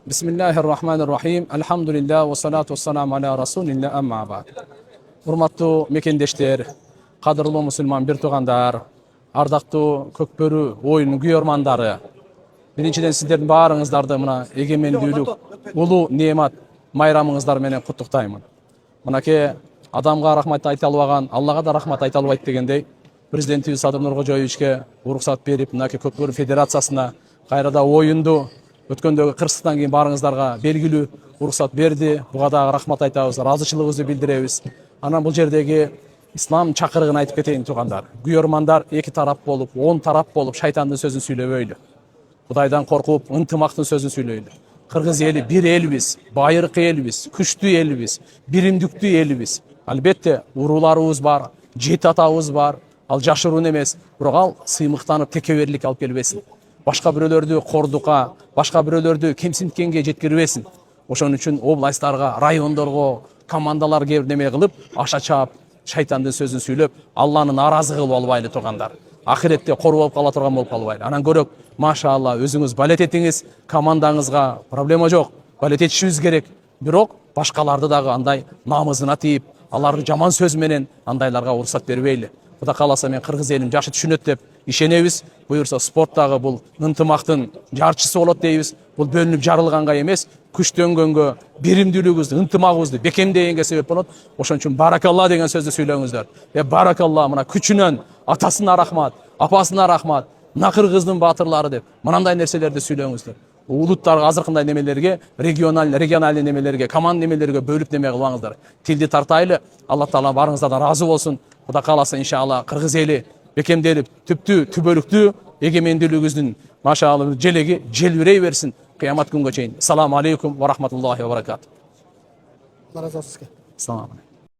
Bismillahirrahmanirrahim. Elhamdülillah ve salatu vesselamu ala Rasulillah amma ba'd. Hurmattуу mekендештер, кадырлуу мусулман бир туугандар, ардактуу көкбөрү оюнунун күйөрмандары. Биринчиден сиздердин баарыңыздарды мына эгемендүүлүк, улуу неемат майрамыңыздар менен куттуктаймын. Мынакей адамга рахмат айта албаган, Аллага да рахмат айта албайт дегендей, президентибиз Садыр Нуркожоевичке уруксат берип, мынакей көкбөрү федерациясына кайрада оюнду өткөндөгү кырсыктан кийин баарыңыздарга белгилүү уруксат берди. Буга дагы рахмат айтабыз, ыраазычылыгыбызды билдиребиз. Анан бул жердеги ислам чакырыгын айтып кетейин туугандар. Күйөрмандар эки тарап болуп, 10 тарап болуп шайтандын сөзүн сүйлөбөйлү. Кудайдан коркуп, ынтымактын сөзүн сүйлөйлү. Кыргыз эли бир элбиз, байыркы элбиз, күчтүү элбиз, биримдиктүү элбиз. Албетте урууларыбыз бар, жети атабыз бар. Ал жашыруун эмес, бирок ал сыймыктанып текеберлик алып келбесин. Башка бирөөлөрдү кордукка, башка бирөөлөрдү кемсинткенге жеткирбесин. Ошон үчүн областтарга, райондорго командалар келип неме кылып, аша чаап, шайтандын сөзүн сүйлөп, Алланын наразы кылып албайлы туугандар. Ахиретте кор болуп кала турган болуп калбайлы. Анан көрөк, машаалла, өзүңүз балет этиңиз, командаңызга проблема жок. Балет этишибиз керек. Бирок башкаларды дагы андай намызына тийип, аларды жаман сөз менен андайларга уруксат бербейли. Кудай кааласа мен кыргыз элим жакшы түшүнөт деп ишенебиз. Буюрса спорттагы бул ынтымактын жарчысы болот дейбиз. Бул бөлүнүп жарылганга эмес, күчтөнгөнгө, биримдүүлүгүбүздү, ынтымагыбызды бекемдегенге себеп болот. Ошон үчүн баракалла деген сөздү сүйлөңүздөр. Баракалла, мына күчүнөн атасына рахмат, апасына рахмат, мына кыргыздын баатырлары деп мынандай нерселерди сүйлөңүздөр. Улуттарга азыркындай немелерге, региональ немелерге, команд немелерге бөлүп неме кылбаңыздар. Тилди тартайлы. Алла Таала барыңыздардан разы болсун. Кудай кааласа иншалла кыргыз эли бекемделип, түптүү, түбөлүктүү эгемендүүлүгүбүздүн машаалла желеги желбирей берсин кыямат күнгө чейин. Ассаламу алейкум ва рахматуллахи ва баракатуh. Allah razı olsun. Assalamu алейкум.